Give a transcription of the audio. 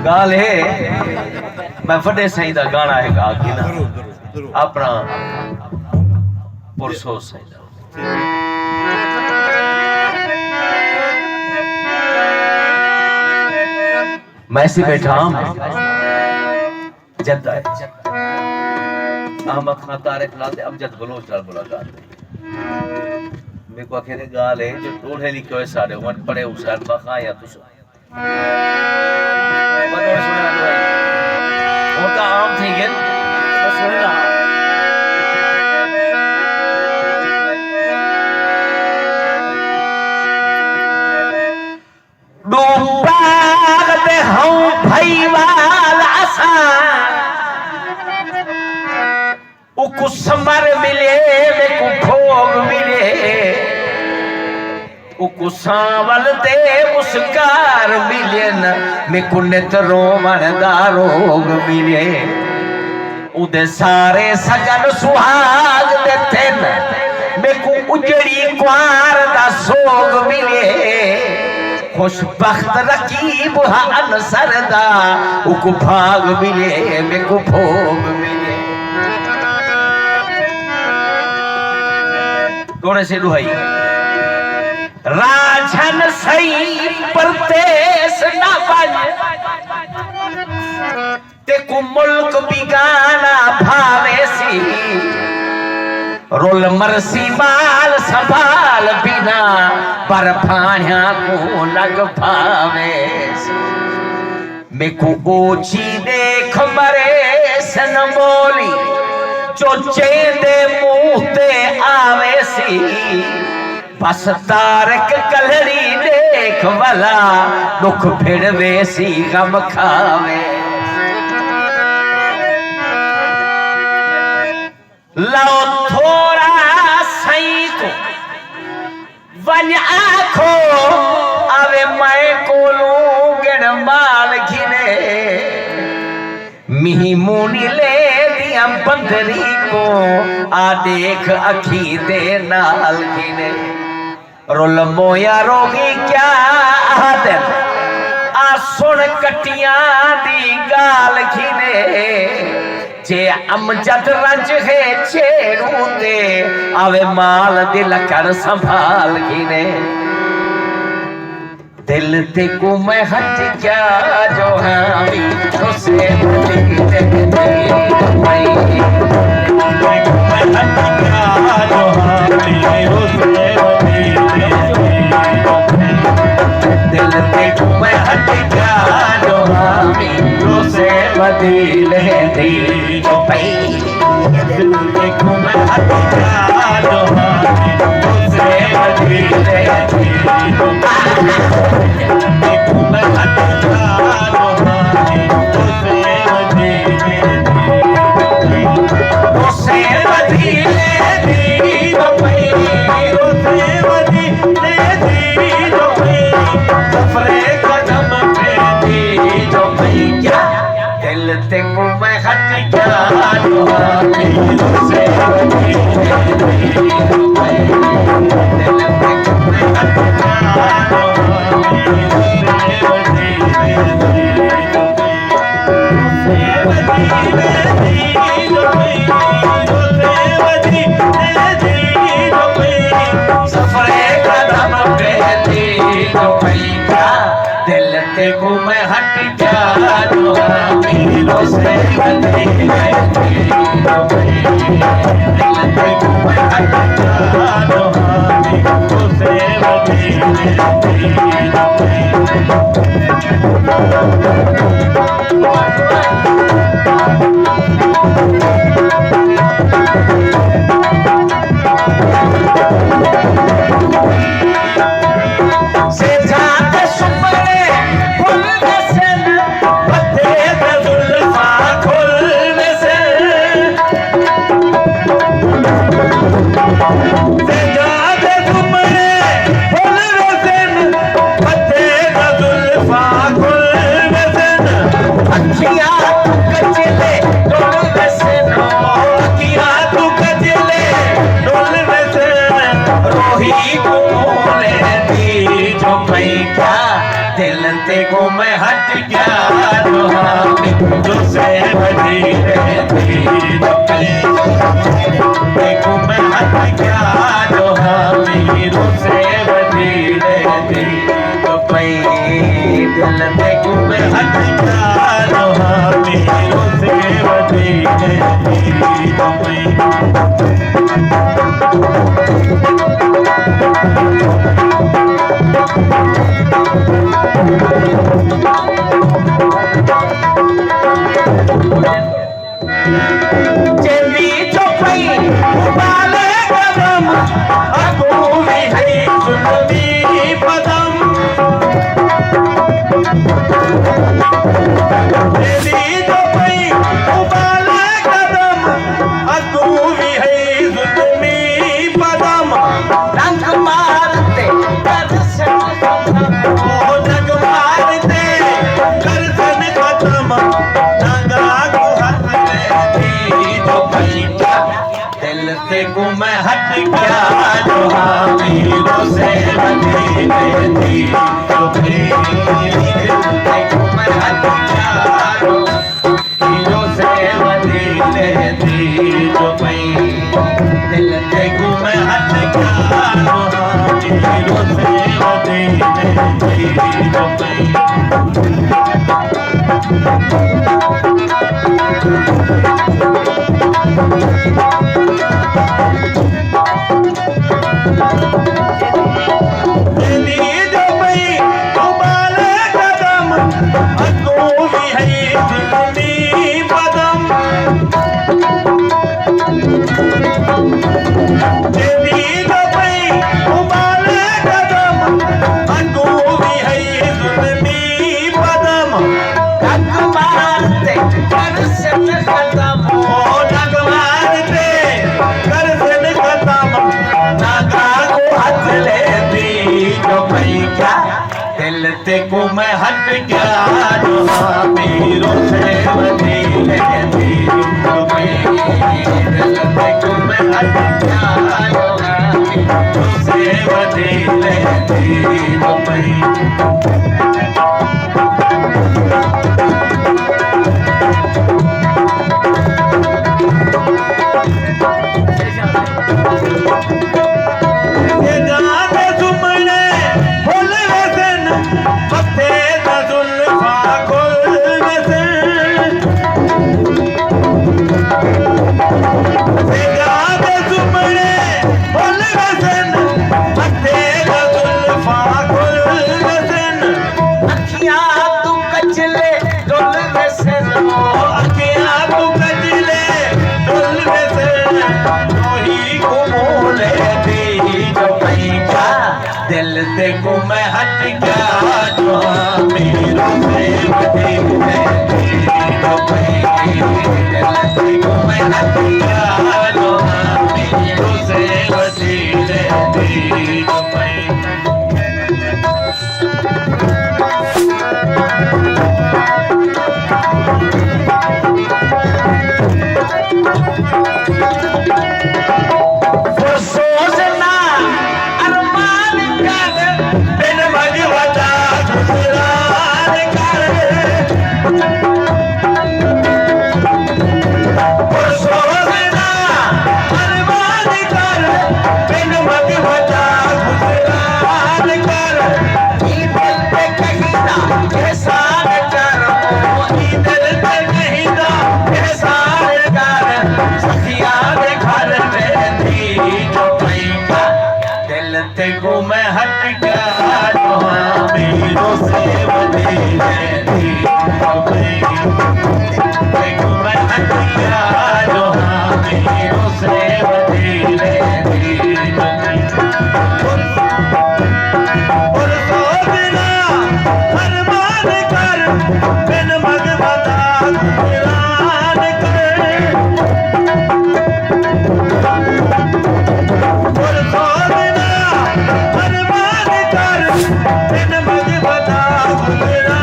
गाल है मैं फटे सही दा गाना है गा के ना अपना पुरसो सही दा मैं ऐसे बैठा जद्दा अहमद खान तारिक लाते अमजद बलोच लाल मुलाकात मेरे को आखिर गाल है जो टोढ़े लिखे हुए सारे वन पड़े उसार बखा या तुस बदौड़ सुना दो होता आम थी गए बस सुने रहा डूबागते हूँ भाई वाला सा उको समर मिले मेको भोग मिले उको सांवल दे मुस्कार मिले न मेको नेत्रो मनदा रोग मिले उदे सारे सजन सुहाग देते न मेको उजड़ी कुआर दा सोग मिले खुशबख्त रकीब हन सरदा उको भाग मिले मेको भोग मिले कौन से दुहाई राजन सही परदेस ना बन ते को मुल्क बिगाना भावे सी रोल मरसी माल संभाल बिना पर फाण्या को लग भावे मेको ओची देख मरे सन बोली चोचे दे मुंह ते आवे सी बस तारक कलड़ी देख वाला दुख फिरवे सी गम खावे लो थोड़ा सही को वन आखो आवे मैं को लूंगन माल घिने मिही मुनी ले दिया बंदरी को आ देख अखी दे नाल घिने रोल मोया रोगी क्या आदन आ सुन कटियां दी गाल घिने जे अमजद रंज है छेड़ू दे आवे माल दिल कर संभाल घिने दिल ते को मैं हट क्या जो हामी तो से दिल ते मैं हट क्या जो हामी दिल ते को मैं हट क्या जो हामी तो से बदल है दिल तो पई दिल ते को मैं हट क्या जो हामी तो से बदल है दिल तो दिल को मैं हट क्या दिल ते को मैं हट क्या जो मीलों से बदली है दिल ते को मैं हट क्या जो मीलों से बदली Yeah. ते को मैं हट गया तुझसे बधी रहती ते को मैं हट गया मीरों से बधी रहती तो पई दिल ते को मैं हट गया मीरों से बधी रहती तो पई चली चौपाई उबाले कदम अगू में है सुनती पदम चली चौपाई उबाले कदम अगू में है सुनती पदम रंग मारते कर सन खत्म रंग मारते कर सन खत्म दिल से को मैं हट गया जो मीरों से बधी रहती तो दिल से को मैं हट गया जो मीरों से बधी रहती तो दिल से को मैं हट गया जो मीरों से बधी रहती तो दिल ते को मैं हट गया जो मीरों से बधी रहती तो दिल ते को मैं हट गया जो मीरों से बधी रहती तो दिल ते को मैं हट गया जो मीरों से बधी रहती तो दिल ते को मैं हट गया जो मीरों से बधी रहती तो ते को मैं हट गया जो मीरों से बधी रहती ते को मैं हट गया जो मीरों से बधी रहती और सो दिना फरमान कर बिन भगवता कुरान कर और सो दिना फरमान कर बिन भगवता कुरान